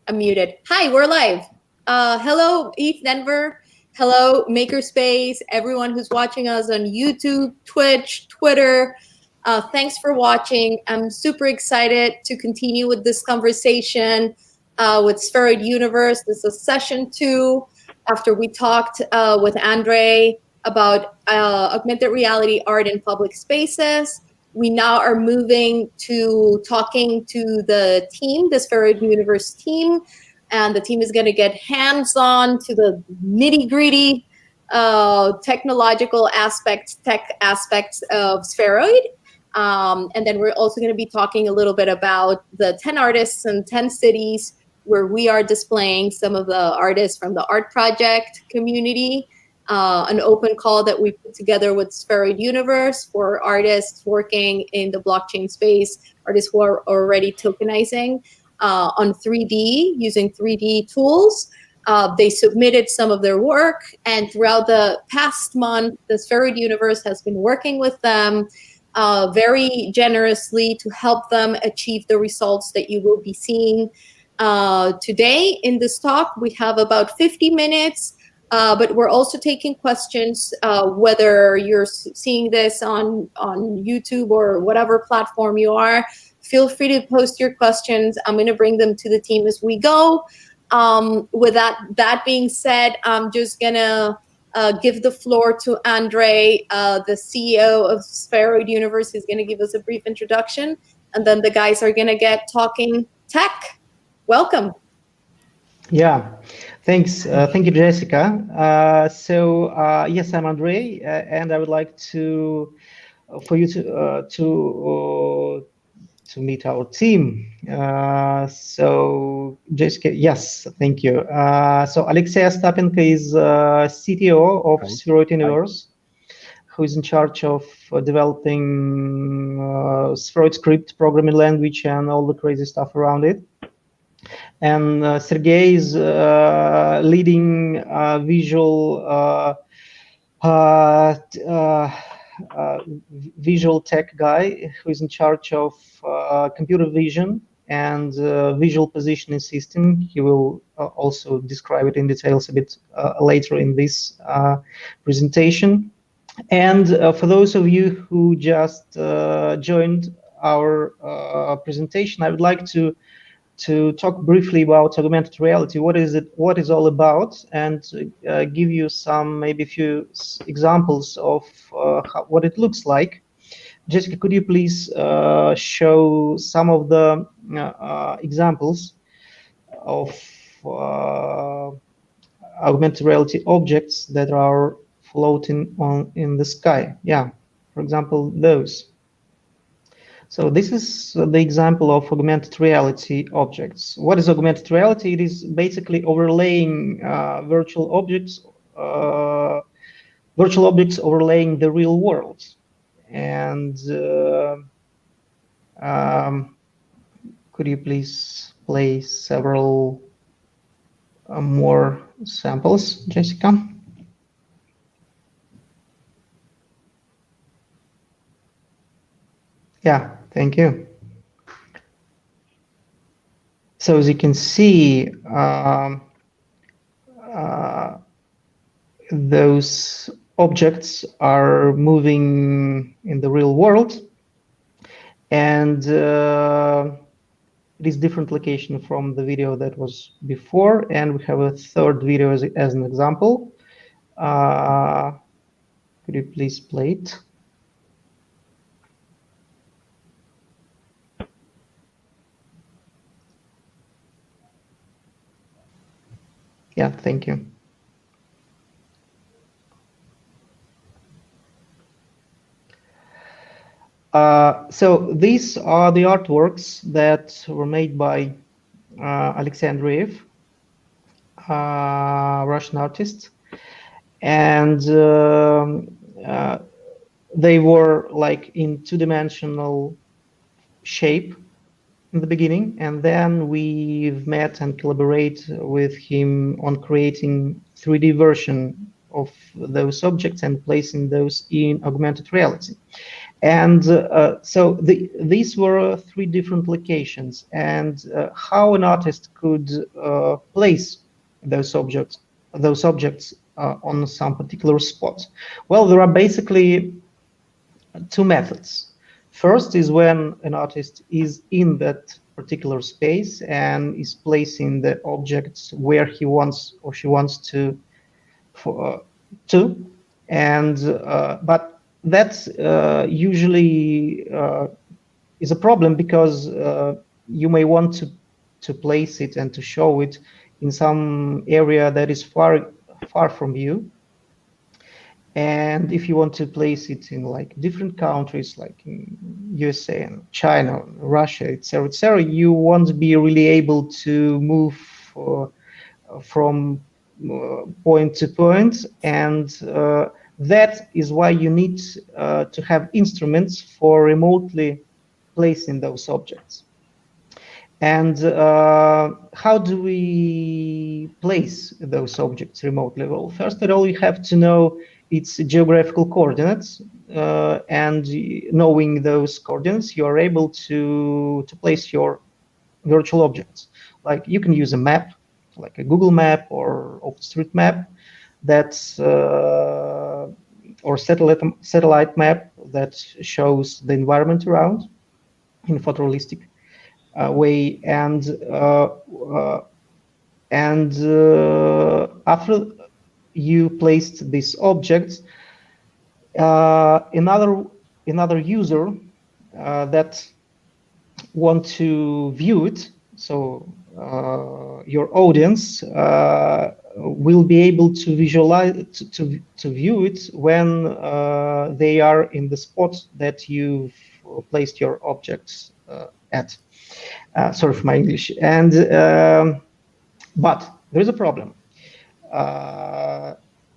I'm muted. Hi, we're live. Hello, ETHDenver. Hello, Makerspace. Everyone who's watching us on YouTube, Twitch, Twitter. Thanks for watching. I'm super excited to continue with this conversation with Shperoid Universe. This is session 2 after we talked with Andre about augmented reality art in public spaces. We now are moving to talking to the team, the Shperoid Universe team, and the team is going to get hands-on to the nitty-gritty technological aspects, tech aspects of Shperoid. And then we're also going to be talking a little bit about the 10 artists and 10 cities where we are displaying some of the artists from the art project community. An open call that we put together with Shperoid Universe for artists working in the blockchain space, artists who are already tokenizing on 3D, using 3D tools. They submitted some of their work, and throughout the past month, the Shperoid Universe has been working with them very generously to help them achieve the results that you will be seeing today. In this talk, we have about 50 minutes. But we're also taking questions, whether you're seeing this on YouTube or whatever platform you are. Feel free to post your questions. I'm going to bring them to the team as we go. With that being said, I'm just going to give the floor to Andre, the CEO of Shperoid Universe, who's going to give us a brief introduction. And then the guys are going to get talking tech. Welcome. Yeah, thanks. Thank you, Jessica. Yes, I'm Andre, and I would like for you to meet our team. Jessica, yes, thank you. So Alexey Ostapenko is CTO of Shperoid Universe, who is in charge of developing Shperoid script, programming language, and all the crazy stuff around it. And Sergey is leading visual tech guy who is in charge of computer vision and visual positioning system. He will also describe it in details a bit later in this presentation. And for those of you who just joined our presentation, I would like to talk briefly about augmented reality. What is it? What is all about? And give you some, maybe a few examples of what it looks like. Jessica, could you please show some of the examples of augmented reality objects that are floating in the sky? Yeah, for example, those. So this is the example of augmented reality objects. What is augmented reality? It is basically overlaying virtual objects overlaying the real world. And could you please play several more samples, Jessica? Yeah, thank you. So as you can see, those objects are moving in the real world, and it is different location from the video that was before, and we have a third video as an example. Could you please play it? Yeah, thank you. So these are the artworks that were made by Alexey Andreev, Russian artist, and they were like in two-dimensional shape in the beginning, and then we've met and collaborate with him on creating 3D version of those objects and placing those in augmented reality. And so these were three different locations, and how an artist could place those objects on some particular spot. Well, there are basically two methods. First is when an artist is in that particular space and is placing the objects where he wants or she wants to, and but that's usually is a problem because you may want to place it and to show it in some area that is far from you. And if you want to place it in like different countries, like in USA and China, Russia, etc., you won't be really able to move from point to point, and that is why you need to have instruments for remotely placing those objects. And how do we place those objects remotely? Well, first of all, you have to know its geographical coordinates, and knowing those coordinates, you are able to place your virtual objects. Like you can use a map, like a Google map or OpenStreetMap, that's or satellite map that shows the environment around in a photorealistic way, and after you placed these objects, another user that want to view it, so your audience will be able to visualize to view it when they are in the spot that you've placed your objects at. Sorry for my English. And but there's a problem.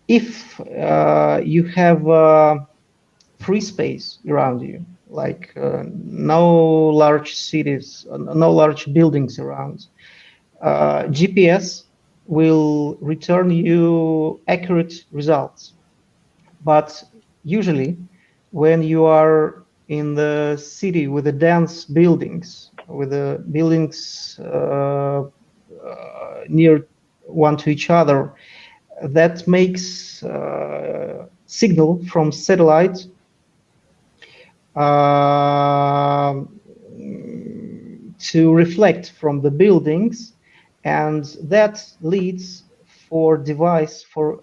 If you have free space around you, like no large cities, no large buildings around, GPS will return you accurate results. But usually, when you are in the city with the dense buildings, with the buildings near one to each other, that makes signal from satellite to reflect from the buildings, and that leads for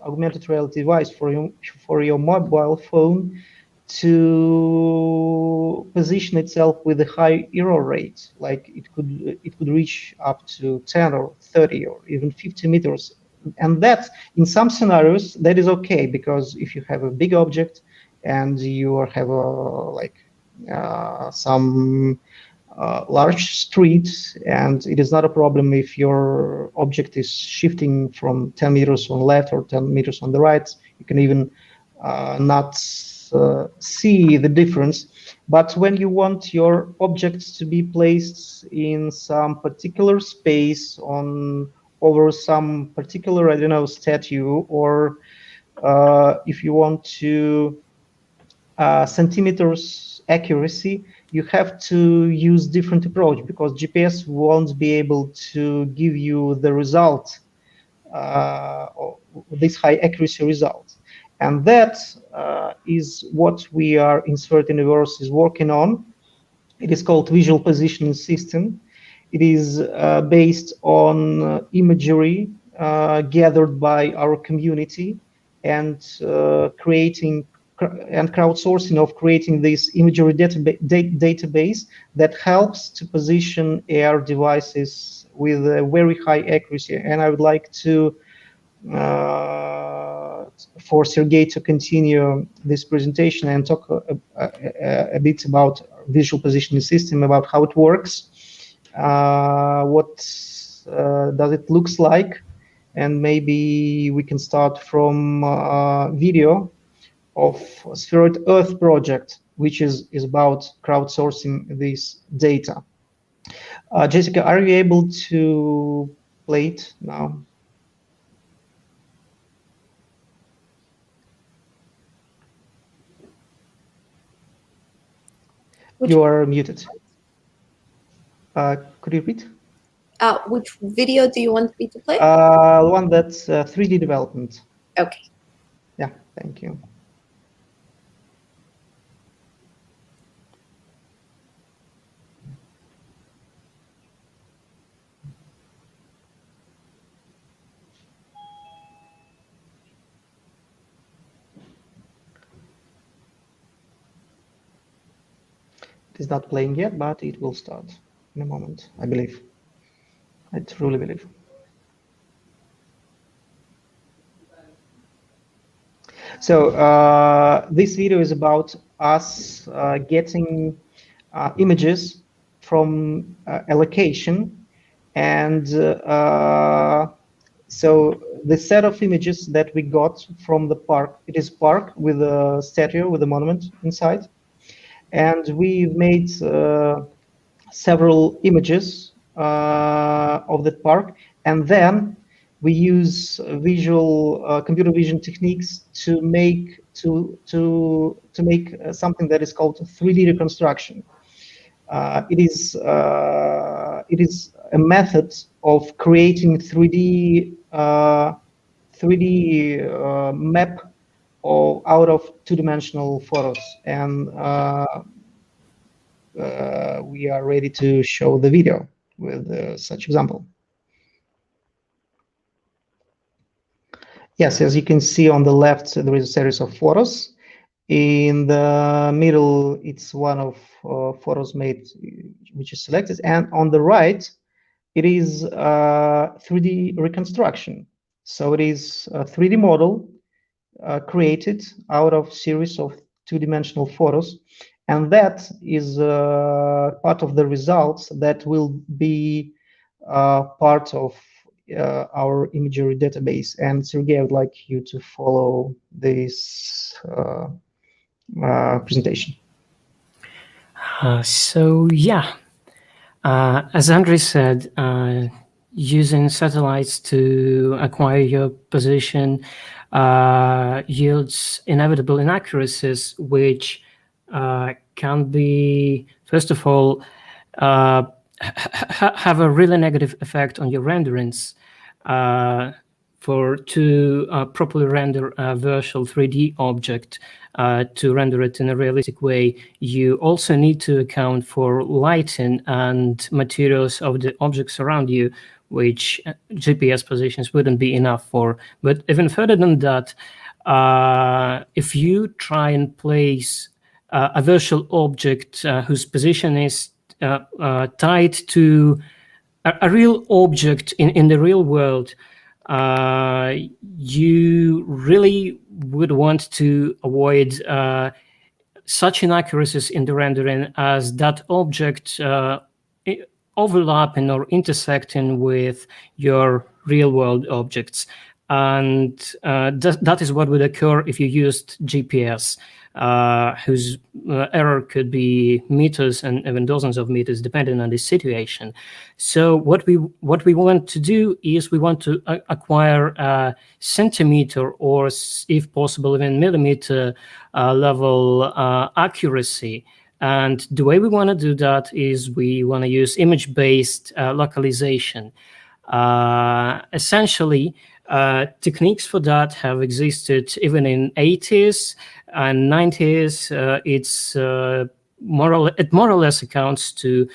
augmented reality device for your mobile phone to position itself with a high error rate. Like it could reach up to 10 or 30 or even 50 meters. And that, in some scenarios, that is okay, because if you have a big object and you have some large streets, and it is not a problem if your object is shifting from 10 meters on the left or 10 meters on the right. You can even not see the difference. But when you want your objects to be placed in some particular space over some particular, I don't know, statue, or if you want to centimeters accuracy, you have to use different approach, because GPS won't be able to give you the result, this high accuracy result. And that is what we are in Shperoid Universe is working on. It is called Visual Positioning System. It is based on imagery gathered by our community, and crowdsourcing of creating this imagery database that helps to position AR devices with a very high accuracy. And I would like to for Sergey to continue this presentation and talk a bit about visual positioning system, about how it works, what does it looks like, and maybe we can start from video of Shperoid Earth project, which is about crowdsourcing this data. Jessica, are you able to play it now? You are muted. Could you repeat? Which video do you want me to play? One that's 3D development. Okay. Yeah, thank you. It is not playing yet, but it will start in a moment, I believe. I truly believe. So this video is about us getting images from a location, and so the set of images that we got from the park, it is park with a statue with a monument inside, and we've made several images of that park, and then we use visual computer vision techniques to make something that is called 3D reconstruction. It is a method of creating 3D map out of two-dimensional photos, and we are ready to show the video with such example. Yes, as you can see on the left, there is a series of photos. In the middle, it's one of photos made, which is selected, and on the right, it is 3D reconstruction. So it is a 3D model created out of series of two-dimensional photos, and that is part of the results that will be part of our imagery database. And Sergey, I would like you to follow this presentation. So yeah, as Andrei said, using satellites to acquire your position yields inevitable inaccuracies, which can be, first of all, have a really negative effect on your renderings. To properly render a virtual 3D object, to render it in a realistic way, you also need to account for lighting and materials of the objects around you, which GPS positions wouldn't be enough for. But even further than that, if you try and place a virtual object whose position is tied to a real object in the real world, you really would want to avoid such inaccuracies in the rendering as that object overlapping or intersecting with your real world objects. And that is what would occur if you used GPS, whose error could be meters and even dozens of meters, depending on the situation. So what we want to do is we want to acquire a centimeter, or if possible even millimeter level accuracy. And the way we want to do that is we want to use image-based localization. Essentially, techniques for that have existed even in 80s and 90s. It more or less accounts to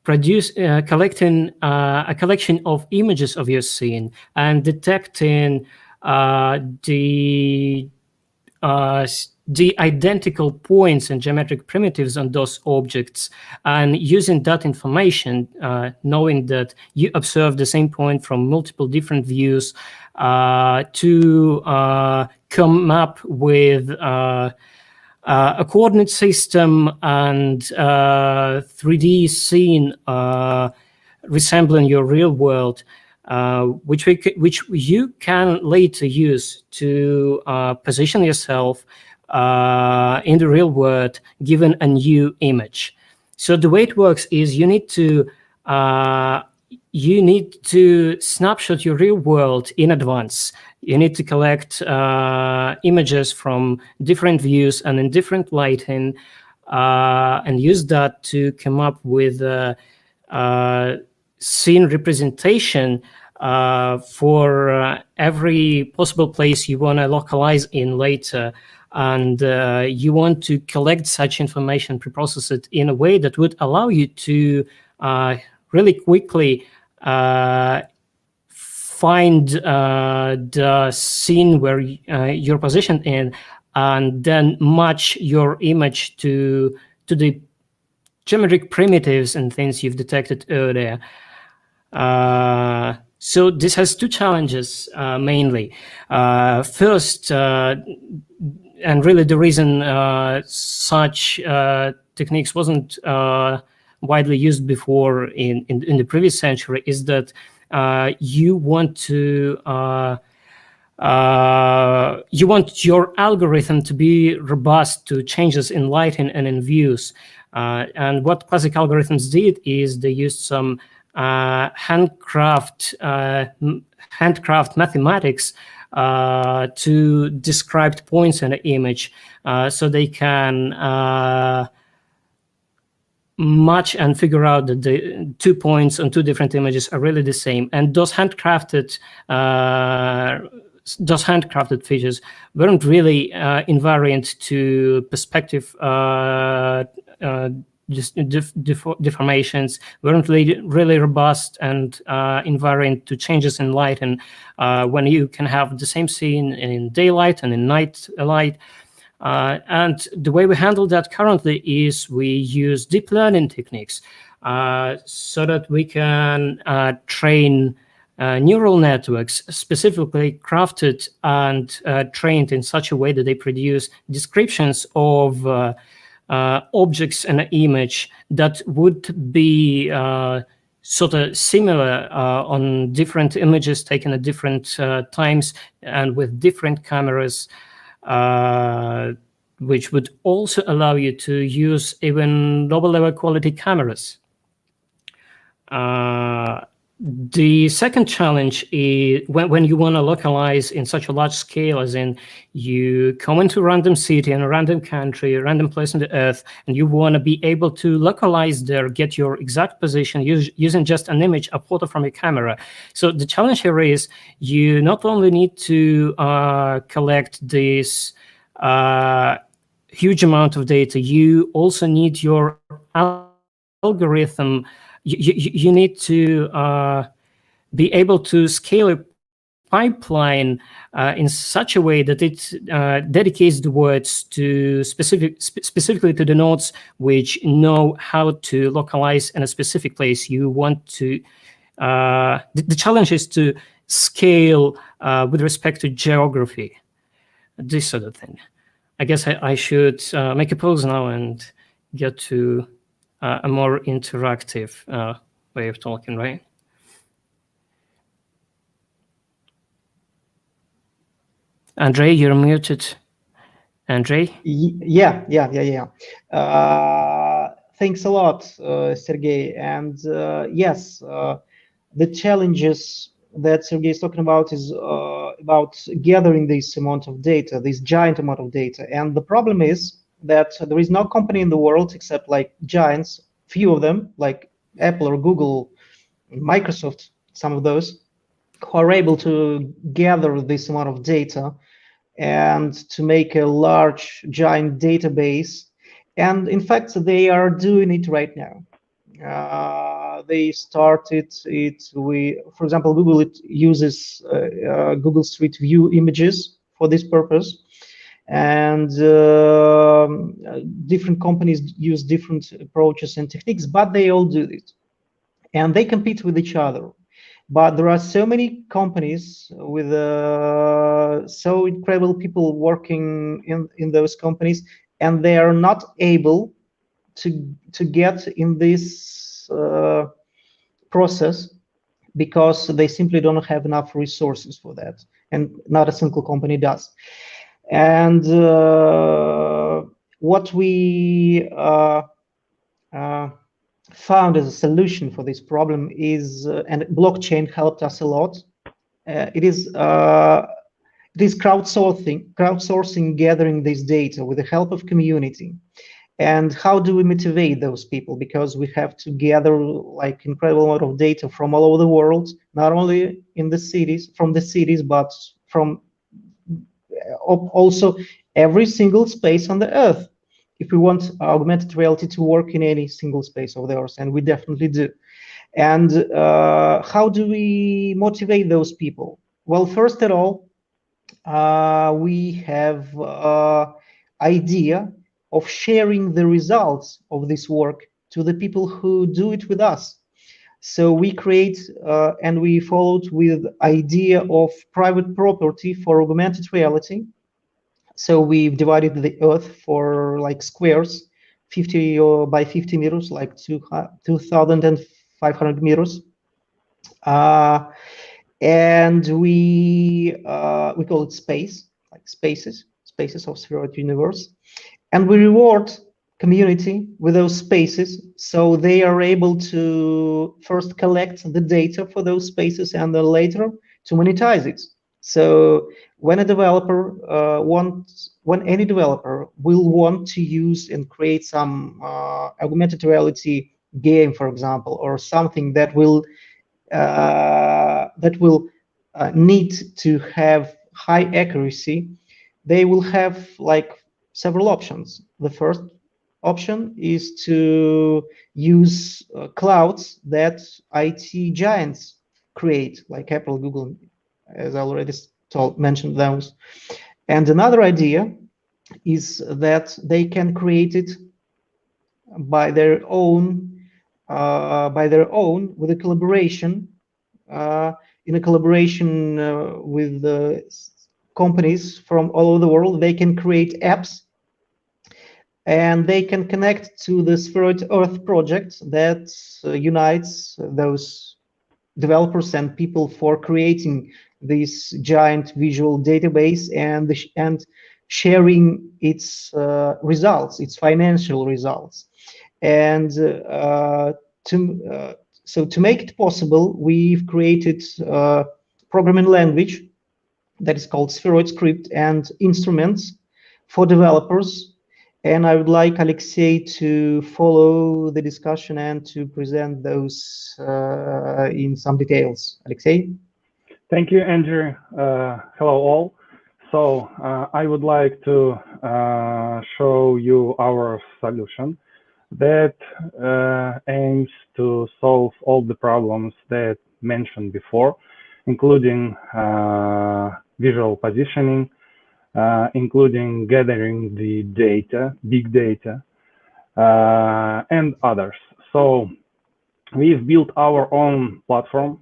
collecting a collection of images of your scene and detecting the identical points and geometric primitives on those objects, and using that information, knowing that you observe the same point from multiple different views, to come up with a coordinate system and 3D scene resembling your real world, which you can later use to position yourself in the real world, given a new image. So the way it works is you need to snapshot your real world in advance. You need to collect images from different views and in different lighting, and use that to come up with scene representation for every possible place you want to localize in later. And you want to collect such information, preprocess it in a way that would allow you to really quickly find the scene where you're positioned in, and then match your image to the geometric primitives and things you've detected earlier. So this has two challenges mainly. First, and really the reason such techniques wasn't widely used before in the previous century is that you want your algorithm to be robust to changes in lighting and in views. And what classic algorithms did is they used some handcraft mathematics to describe points in an image, so they can match and figure out that the 2 points on 2 different images are really the same. And those handcrafted features weren't really invariant to perspective deformations, weren't really robust and invariant to changes in light. And when you can have the same scene in daylight and in night light. And the way we handle that currently is we use deep learning techniques so that we can train neural networks specifically crafted and trained in such a way that they produce descriptions of objects in an image that would be sort of similar on different images taken at different times and with different cameras, which would also allow you to use even lower level quality cameras. The second challenge is when you want to localize in such a large scale, as in you come into a random city in a random country, a random place on the earth, and you want to be able to localize there, get your exact position using just an image, a photo from your camera. So the challenge here is you not only need to collect this huge amount of data, you also need your algorithm. You need to be able to scale a pipeline in such a way that it dedicates the words to specifically to the nodes which know how to localize in a specific place you want to. The challenge is to scale with respect to geography, this sort of thing. I guess I should make a pause now and get to a more interactive way of talking, right? Andrei, you're muted. Andrei? Yeah. Thanks a lot, Sergey. And yes, the challenges that Sergey is talking about is about gathering this amount of data, this giant amount of data. And the problem is that there is no company in the world except like giants, few of them, like Apple or Google, Microsoft, some of those, who are able to gather this amount of data and to make a large, giant database. And in fact, they are doing it right now. They started it with, for example, Google uses Google Street View images for this purpose. And different companies use different approaches and techniques, but they all do it. And they compete with each other. But there are so many companies with so incredible people working in those companies, and they are not able to get in this process because they simply don't have enough resources for that, and not a single company does. And what we found as a solution for this problem is, and blockchain helped us a lot. It is crowdsourcing, gathering this data with the help of community. And how do we motivate those people? Because we have to gather like incredible amount of data from all over the world, not only in the cities, from the cities, but from also every single space on the earth, if we want augmented reality to work in any single space of the earth, and we definitely do. And how do we motivate those people? Well, first of all, we have idea of sharing the results of this work to the people who do it with us. So we create and we followed with idea of private property for augmented reality. So we've divided the Earth for like squares, 50 by 50 meters, like 2,500 meters. And we call it space, like spaces of Shperoid Universe, and we reward community with those spaces, so they are able to first collect the data for those spaces and then later to monetize it. So when a developer when any developer will want to use and create some augmented reality game, for example, or something that will need to have high accuracy, they will have like several options. The first option is to use clouds that IT giants create, like Apple, Google, as I already mentioned those. And another idea is that they can create it by their own with a collaboration in a collaboration with companies from all over the world. They can create apps and they can connect to the Shperoid Earth project that unites those developers and people for creating this giant visual database and sharing its results, its financial results. And so to make it possible, we've created a programming language that is called Shperoid Script and instruments for developers. And I would like Alexei to follow the discussion and to present those in some details. Alexei? Thank you, Andrew. Hello, all. So I would like to show you our solution that aims to solve all the problems that mentioned before, including visual positioning, including gathering the data, big data, and others. So we've built our own platform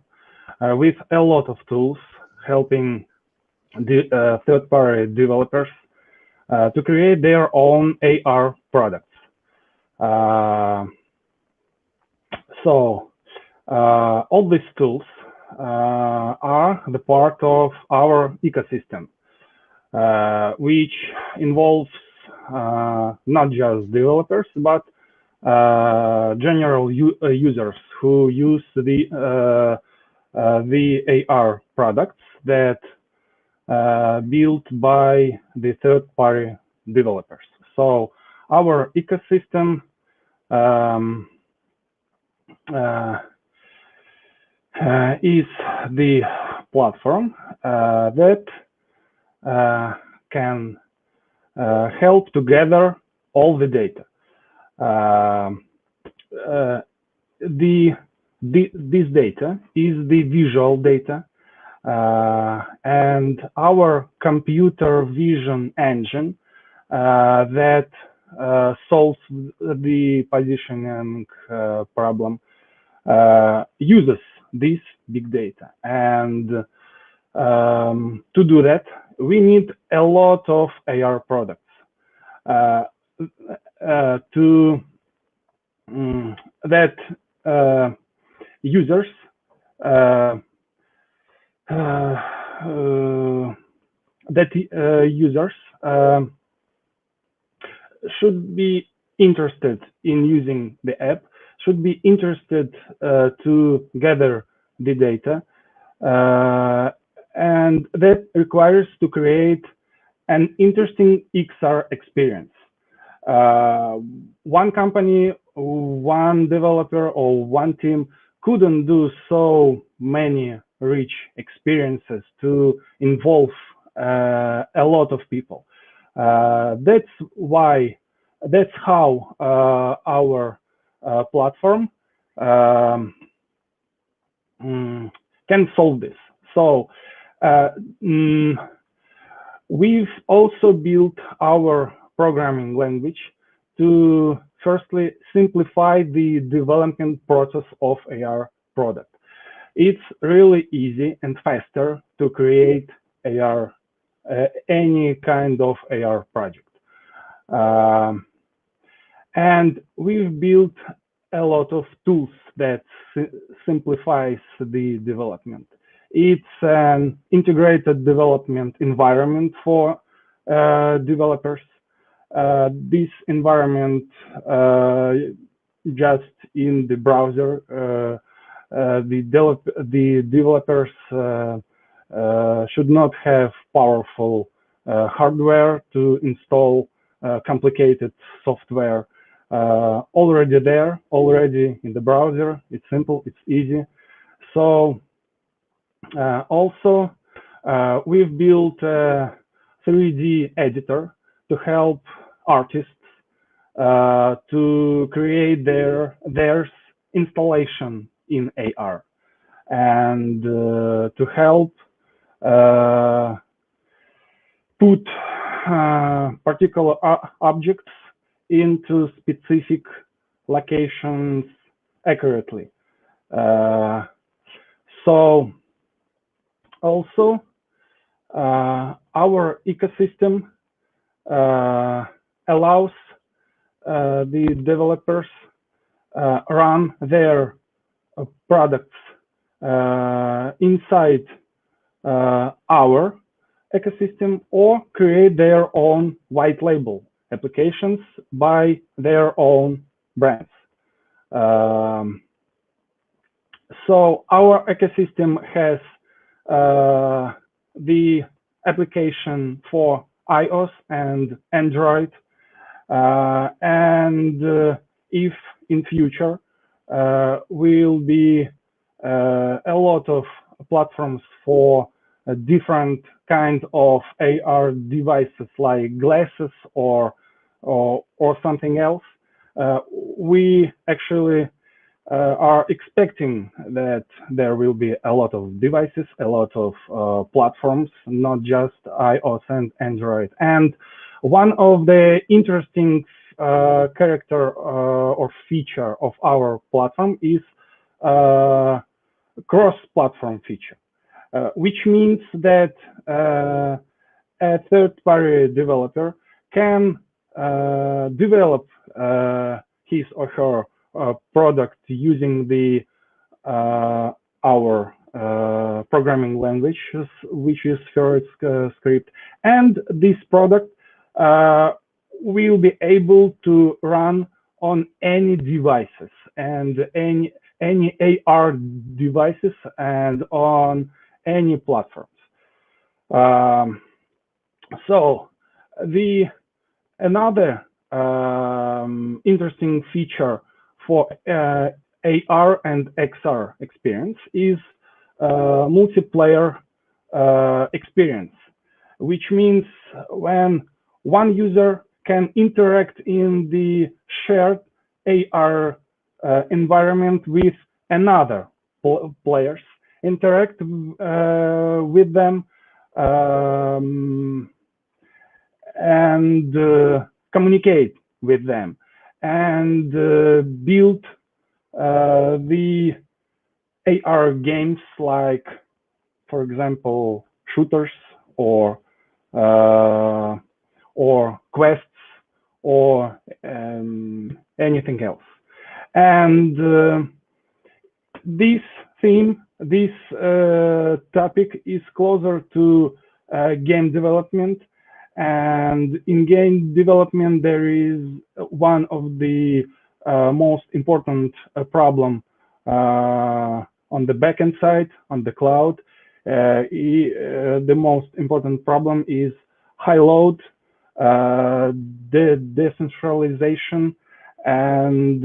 with a lot of tools helping the third-party developers to create their own AR products. So all these tools are the part of our ecosystem, which involves not just developers, but general users who use the AR products that built by the third-party developers. So our ecosystem is the platform that can help to gather all the data. This data is the visual data, and our computer vision engine that solves the positioning problem uses this big data. And to do that, we need a lot of AR products that users should be interested in using the app, should be interested to gather the data, and that requires to create an interesting XR experience. One company, one developer, or one team couldn't do so many rich experiences to involve a lot of people. That's how our platform can solve this. So we've also built our programming language to firstly simplify the development process of AR product. It's really easy and faster to create AR, any kind of AR project. And we've built a lot of tools that simplifies the development. It's an integrated development environment for developers. This environment just in the browser, the developers should not have powerful hardware to install complicated software. Already there, already in the browser. It's simple, it's easy. So also we've built a 3D editor to help artists to create their installation in AR, and to help put particular objects into specific locations accurately. So also our ecosystem allows the developers run their products inside our ecosystem or create their own white label applications by their own brands. So our ecosystem has the application for iOS and Android, and if in future will be a lot of platforms for different kind of AR devices like glasses or something else. We actually are expecting that there will be a lot of devices, a lot of platforms, not just iOS and Android. And one of the interesting character or feature of our platform is cross-platform feature, which means that a third-party developer can develop his or her product using the our programming language, which is Shperoid script, and this product will be able to run on any devices and any AR devices and on any platforms. So another interesting feature for AR and XR experience is multiplayer experience, which means when one user can interact in the shared AR environment with another players, interact with them, and communicate with them, and build the AR games like, for example, shooters or quests or anything else. And this theme, this topic is closer to game development. And in game development, there is one of the most important problem on the backend side, on the cloud. The most important problem is high load, the decentralization, and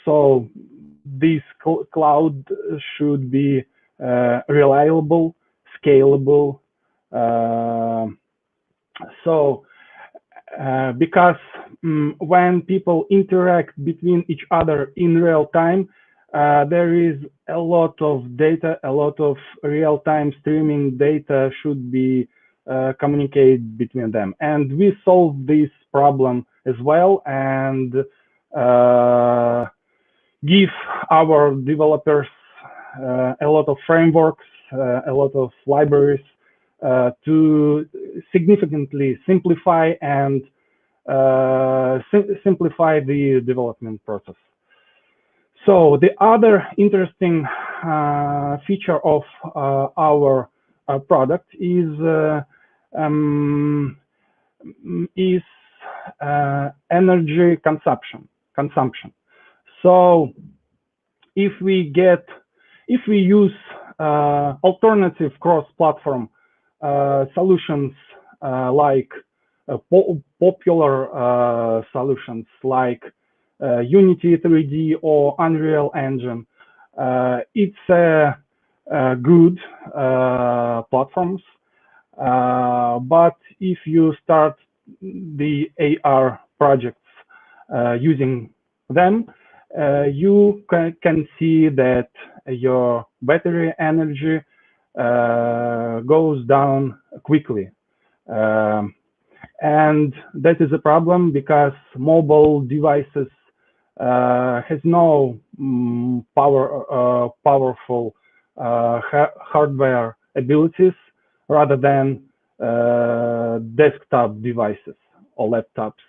so this cloud should be reliable, scalable. Because when people interact between each other in real time, there is a lot of data, a lot of real-time streaming data should be communicated between them. And we solve this problem as well, and give our developers a lot of frameworks, a lot of libraries to significantly simplify and simplify the development process. So the other interesting feature of our product is energy consumption. So if we use alternative cross-platform solutions like popular solutions like Unity 3D or Unreal Engine, it's good platforms. But if you start the AR projects using them, you can see that your battery energy goes down quickly. And that is a problem because mobile devices has no powerful hardware abilities rather than desktop devices or laptops.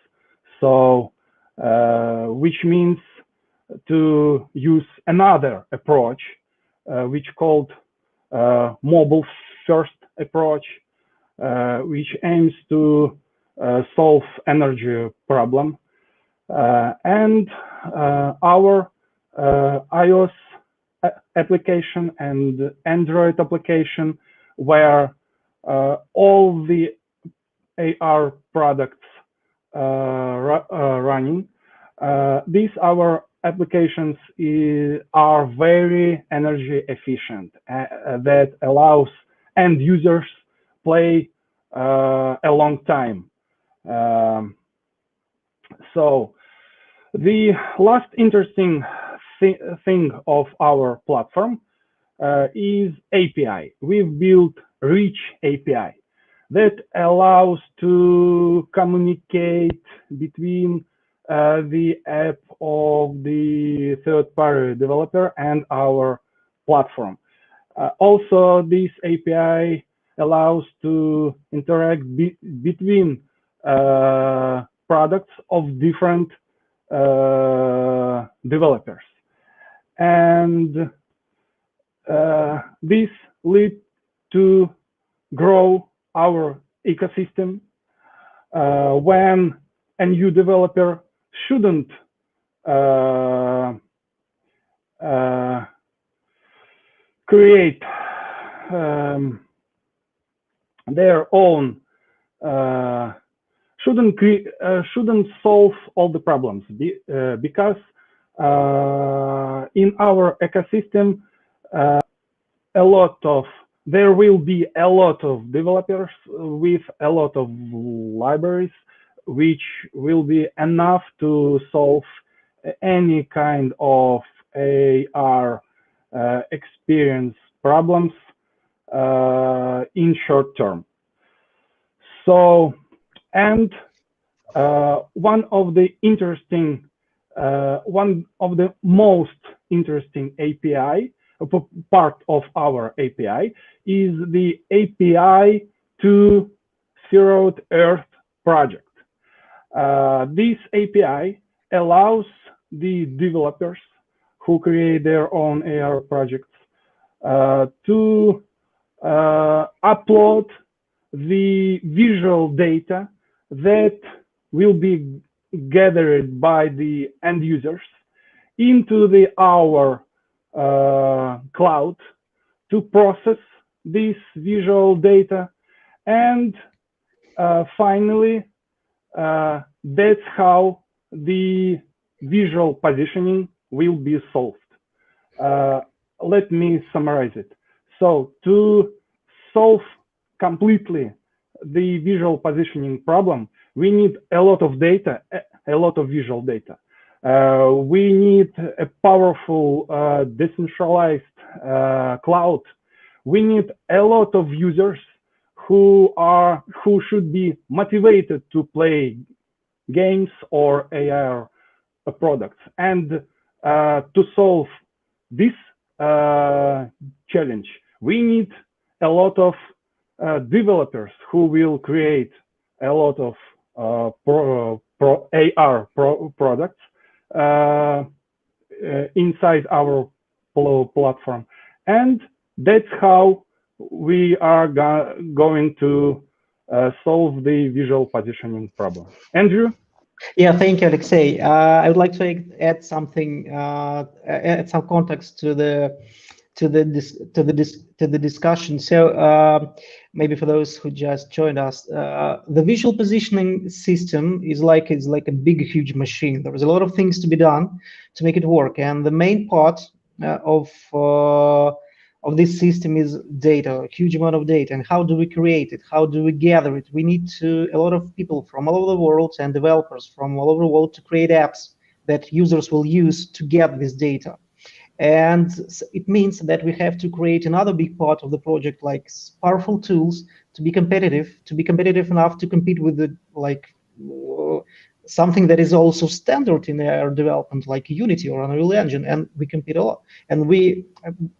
So, which means to use another approach, which called mobile first approach, which aims to solve energy problem. And our iOS application and Android application, where all the AR products running, these our applications are very energy efficient, that allows end users play a long time. So the last interesting thing of our platform is API. We've built rich API that allows to communicate between the app of the third-party developer and our platform. Also, this API allows to interact between products of different developers. And this leads to grow our ecosystem when a new developer shouldn't create their own, shouldn't solve all the problems because in our ecosystem there will be a lot of developers with a lot of libraries, which will be enough to solve any kind of AR experience problems in short term. So, and one of the most interesting API, part of our API, is the API to Shperoid Earth project. This API allows the developers who create their own AR projects to upload the visual data that will be gathered by the end users into our cloud to process this visual data and finally, that's how the visual positioning will be solved. Let me summarize it. So to solve completely the visual positioning problem, we need a lot of data, a lot of visual data. We need a powerful decentralized cloud. We need a lot of users who should be motivated to play games or AR products. And to solve this challenge, we need a lot of developers who will create a lot of AR products inside our platform. And that's how we are going to solve the visual positioning problem. Andrew? Yeah, thank you, Alexei. I would like to add something, add some context to the discussion. So maybe for those who just joined us, the visual positioning system is like a big, huge machine. There is a lot of things to be done to make it work, and the main part of this system is data, a huge amount of data. And how do we create it? How do we gather it? We need a lot of people from all over the world and developers from all over the world to create apps that users will use to get this data. And it means that we have to create another big part of the project, like powerful tools to be competitive enough to compete with the something that is also standard in our development, like Unity or Unreal Engine, and we compete a lot. And we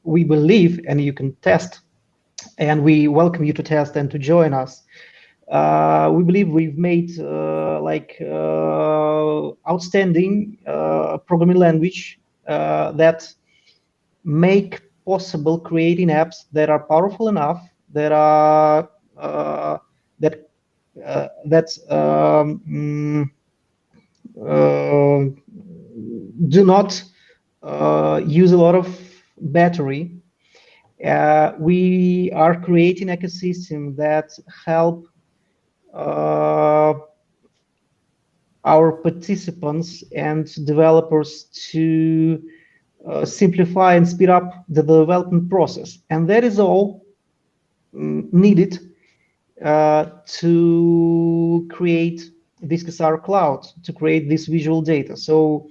believe, and you can test, and we welcome you to test and to join us. We believe we've made outstanding programming language that make possible creating apps that are powerful enough, that are do not use a lot of battery. We are creating an ecosystem that help our participants and developers to simplify and speed up the development process. And that is all needed to create this XR cloud, to create this visual data. So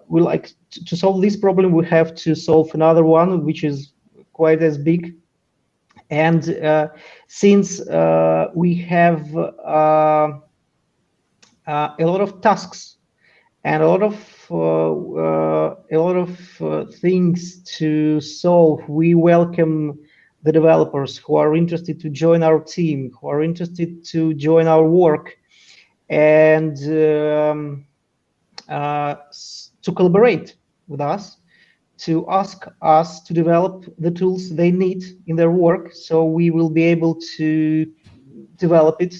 we like to solve this problem. We have to solve another one, which is quite as big. And since we have a lot of tasks and a lot of things to solve, we welcome the developers who are interested to join our team, who are interested to join our work, and to collaborate with us, to ask us to develop the tools they need in their work, so we will be able to develop it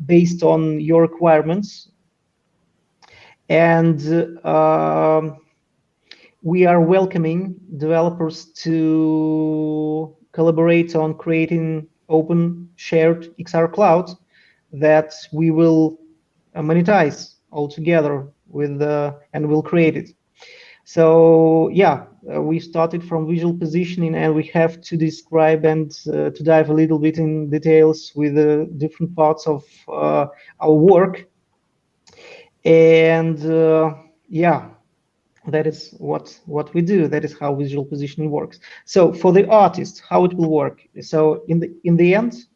based on your requirements. And we are welcoming developers to collaborate on creating open shared XR cloud that we will monetize all together with and we'll create it. So yeah, we started from visual positioning, and we have to describe and to dive a little bit in details with the different parts of our work. And yeah, that is what we do. That is how visual positioning works. So for the artist, how it will work. So in the end,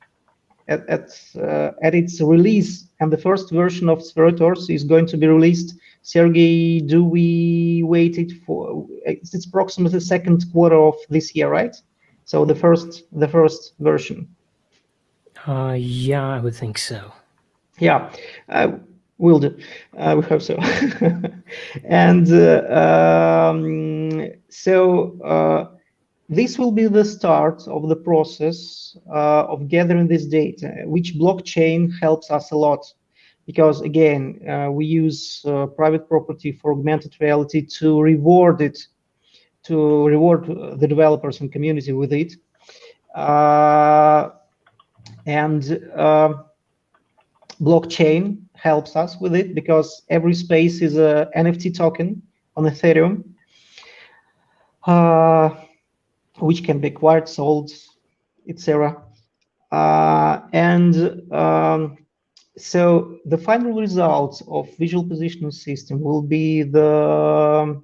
at its release, and the first version of Shperoid is going to be released. Sergey, do we wait it for? It's approximately the second quarter of this year, right? So the first version. Yeah, I would think so. Yeah, will do. We hope so. And this will be the start of the process of gathering this data, which blockchain helps us a lot. Because again, we use private property for augmented reality to reward the developers and community with it. And blockchain helps us with it because every space is a NFT token on Ethereum, which can be acquired, sold, etc. So the final result of visual positioning system will be the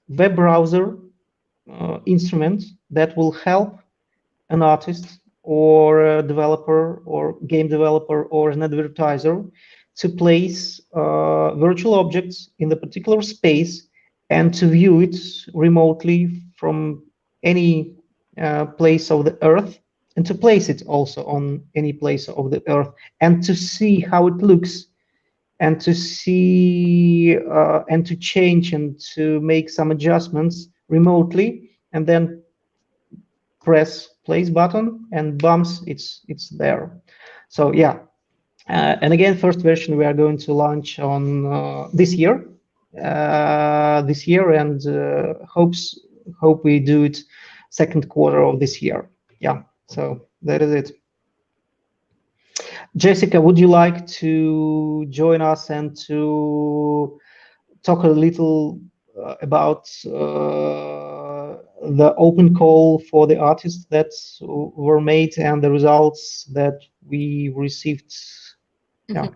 web browser instrument that will help an artist or a developer or game developer or an advertiser to place virtual objects in the particular space and to view it remotely from any place of the earth, and to place it also on any place of the earth, and to see how it looks, and to see and to change and to make some adjustments remotely, and then press place button and bumps, it's there. So yeah, and again, first version we are going to launch on this year, and hope we do it second quarter of this year. Yeah, so that is it. Jessica, would you like to join us and to talk a little about the open call for the artists that were made and the results that we received? Yeah.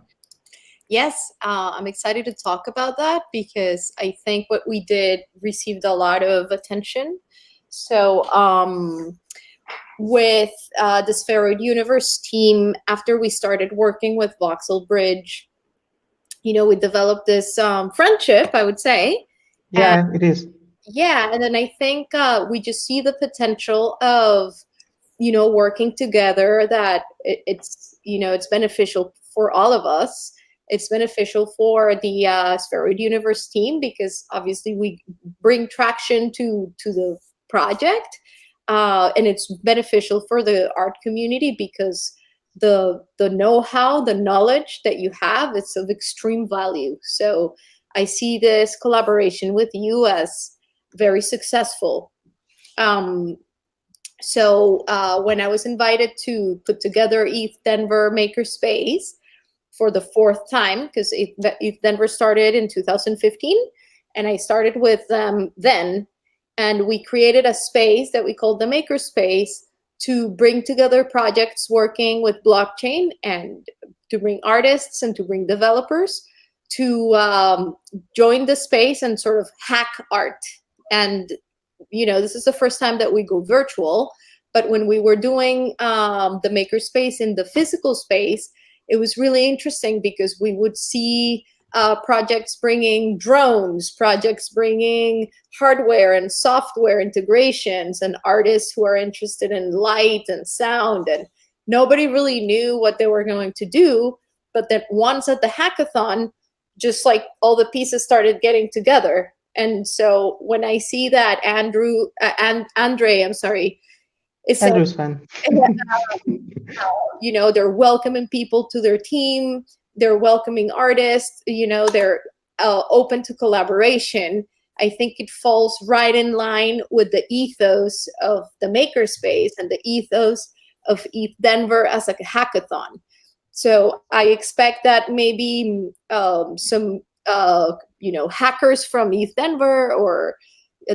Yes, I'm excited to talk about that because I think what we did received a lot of attention. So with the Shperoid Universe team, after we started working with Voxel Bridge, we developed this friendship, I would say. Yeah, it is. Yeah, and then I think we just see the potential of working together, that it's beneficial for all of us. It's beneficial for the Shperoid Universe team because obviously we bring traction to the project, and it's beneficial for the art community because the know-how, the knowledge that you have, it's of extreme value. So I see this collaboration with you as very successful. So when I was invited to put together ETHDenver Makerspace for the fourth time, because ETHDenver started in 2015, and I started with them then, and we created a space that we called the Makerspace to bring together projects working with blockchain and to bring artists and to bring developers to join the space and sort of hack art. And this is the first time that we go virtual, but when we were doing the Makerspace in the physical space, it was really interesting because we would see projects bringing drones, projects bringing hardware and software integrations, and artists who are interested in light and sound, and nobody really knew what they were going to do. But then once at the hackathon, just like all the pieces started getting together. And so when I see that Andre, is Andrew's fan. They're welcoming people to their team, they're welcoming artists, they're open to collaboration. I think it falls right in line with the ethos of the Makerspace and the ethos of ETHDenver as a hackathon. So I expect that maybe some hackers from ETHDenver or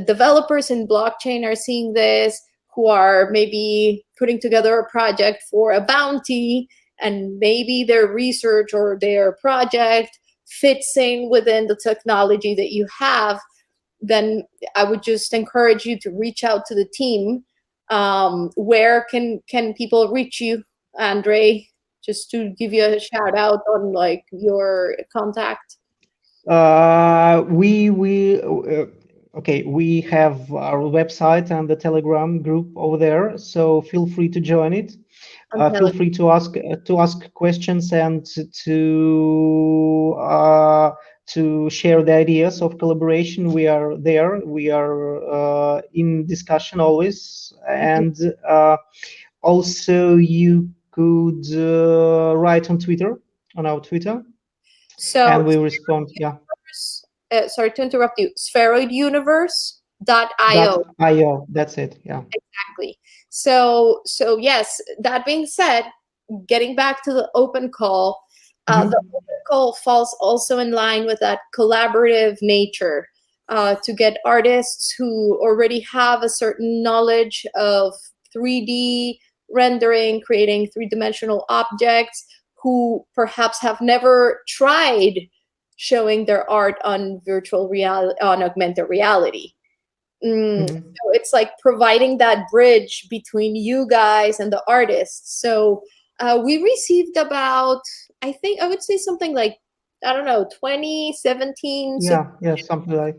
developers in blockchain are seeing this, who are maybe putting together a project for a bounty, and maybe their research or their project fits in within the technology that you have. Then I would just encourage you to reach out to the team. Where can people reach you, Andre? Just to give you a shout out on like your contact. We have our website and the Telegram group over there, so feel free to join it. Feel free to ask questions and to share the ideas of collaboration. We are there. We are in discussion always, and also you could write on Twitter, on our Twitter, so and we respond. Yeah. Sorry to interrupt you. Shperoid Universe .io. .io. That's it. Yeah. Exactly. So yes. That being said, getting back to the open call, the open call falls also in line with that collaborative nature, to get artists who already have a certain knowledge of 3D rendering, creating three-dimensional objects, who perhaps have never tried showing their art on virtual reality, on augmented reality. So it's like providing that bridge between you guys and the artists. So we received about, I think I would say something like, I don't know, 20, 17. Yeah, something like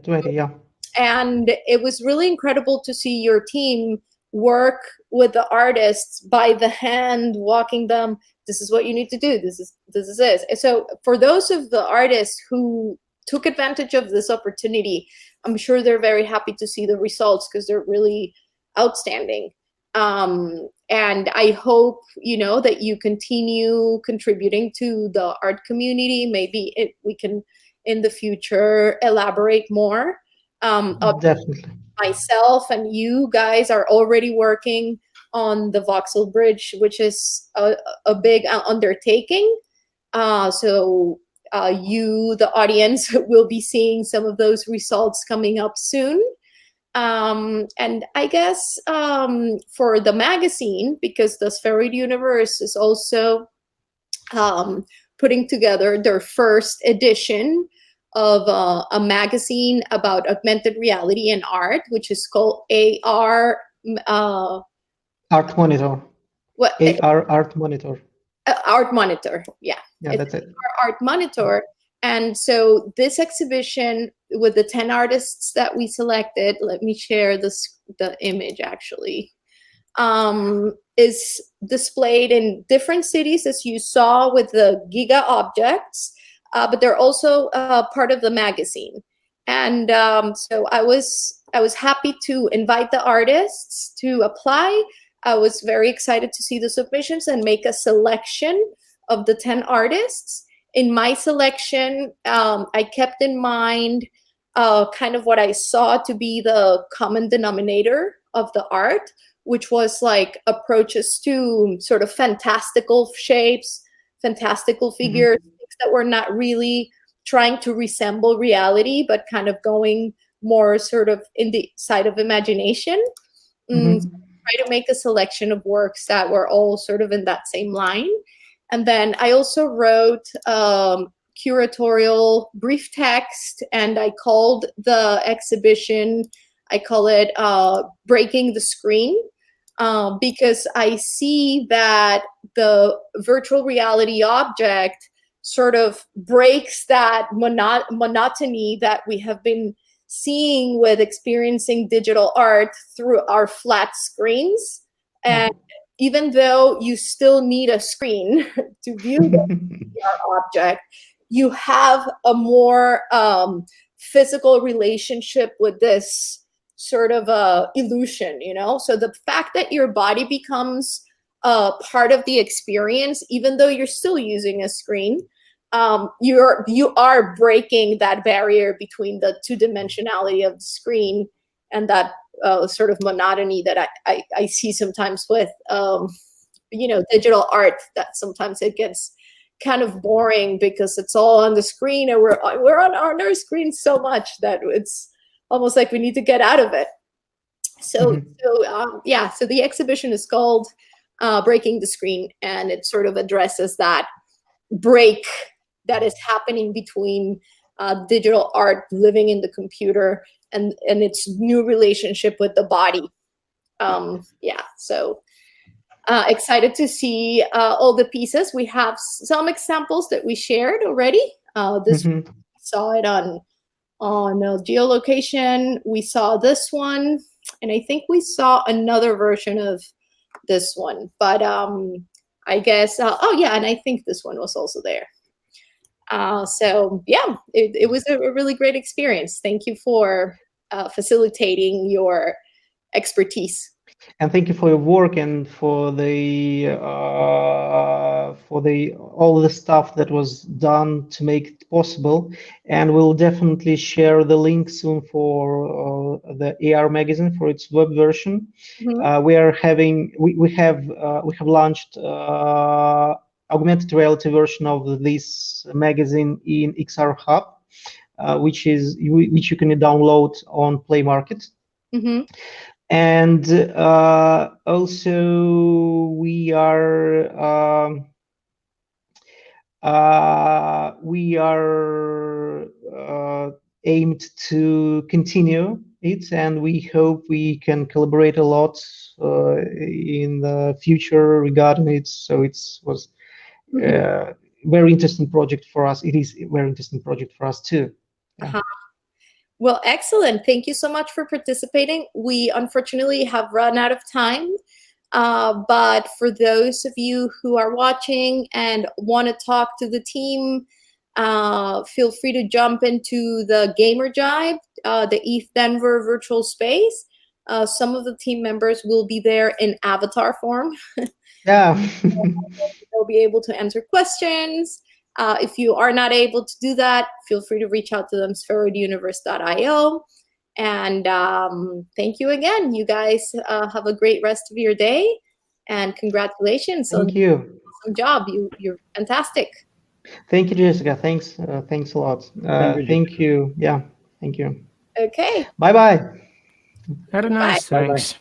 20. Yeah. And it was really incredible to see your team work with the artists by the hand, walking them. This is what you need to do. This is this. So for those of the artists who took advantage of this opportunity, I'm sure they're very happy to see the results, because they're really outstanding. And I hope, that you continue contributing to the art community. Maybe we can in the future elaborate more. Definitely. Myself and you guys are already working on the voxel bridge, which is a big undertaking. So you, the audience, will be seeing some of those results coming up soon. And I guess for the magazine, because the Shperoid Universe is also putting together their first edition of a magazine about augmented reality and art, which is called AR. Art Monitor. What? AR Art Monitor. Art Monitor. Yeah. Yeah, that's it. Art Monitor. And so this exhibition with the 10 artists that we selected, let me share the image actually, is displayed in different cities, as you saw with the Giga objects, but they're also part of the magazine. And so I was happy to invite the artists to apply. I was very excited to see the submissions and make a selection of the 10 artists. In my selection, I kept in mind kind of what I saw to be the common denominator of the art, which was like approaches to sort of fantastical shapes, fantastical figures, things that were not really trying to resemble reality, but kind of going more sort of in the side of imagination. Try to make a selection of works that were all sort of in that same line. And then I also wrote curatorial brief text, and I called the exhibition, I call it Breaking the Screen, because I see that the virtual reality object sort of breaks that monotony that we have been seeing with experiencing digital art through our flat screens. And even though you still need a screen to view the object, you have a more physical relationship with this sort of illusion, So the fact that your body becomes part of the experience, even though you're still using a screen, you are breaking that barrier between the two-dimensionality of the screen and that sort of monotony that I see sometimes with digital art, that sometimes it gets kind of boring because it's all on the screen, and we're on our screen so much that it's almost like we need to get out of it. So so the exhibition is called Breaking the Screen, and it sort of addresses that break that is happening between digital art living in the computer and its new relationship with the body. So excited to see all the pieces. We have some examples that we shared already. We saw it on geolocation. We saw this one, and I think we saw another version of this one. But I guess, and I think this one was also there. It was a really great experience. Thank you for facilitating your expertise. And thank you for your work and for all the stuff that was done to make it possible. And we'll definitely share the link soon for the AR magazine for its web version. We have launched augmented reality version of this magazine in XR Hub, which you can download on Play Market. And also we are aimed to continue it, and we hope we can collaborate a lot in the future regarding it. So it was very interesting project for us. It is a very interesting project for us too. Yeah. Well, excellent. Thank you so much for participating. We unfortunately have run out of time, but for those of you who are watching and want to talk to the team, feel free to jump into the Gamer Jive, the ETHDenver virtual space. Some of the team members will be there in avatar form. Yeah. They'll be able to answer questions. If you are not able to do that, feel free to reach out to them, shperoiduniverse.io. And thank you again. You guys have a great rest of your day, and congratulations. Thank you. Awesome job. You're fantastic. Thank you, Jessica. Thanks a lot. Thank you. Yeah, thank you. Okay. Bye-bye. Very nice. Bye-bye. Thanks.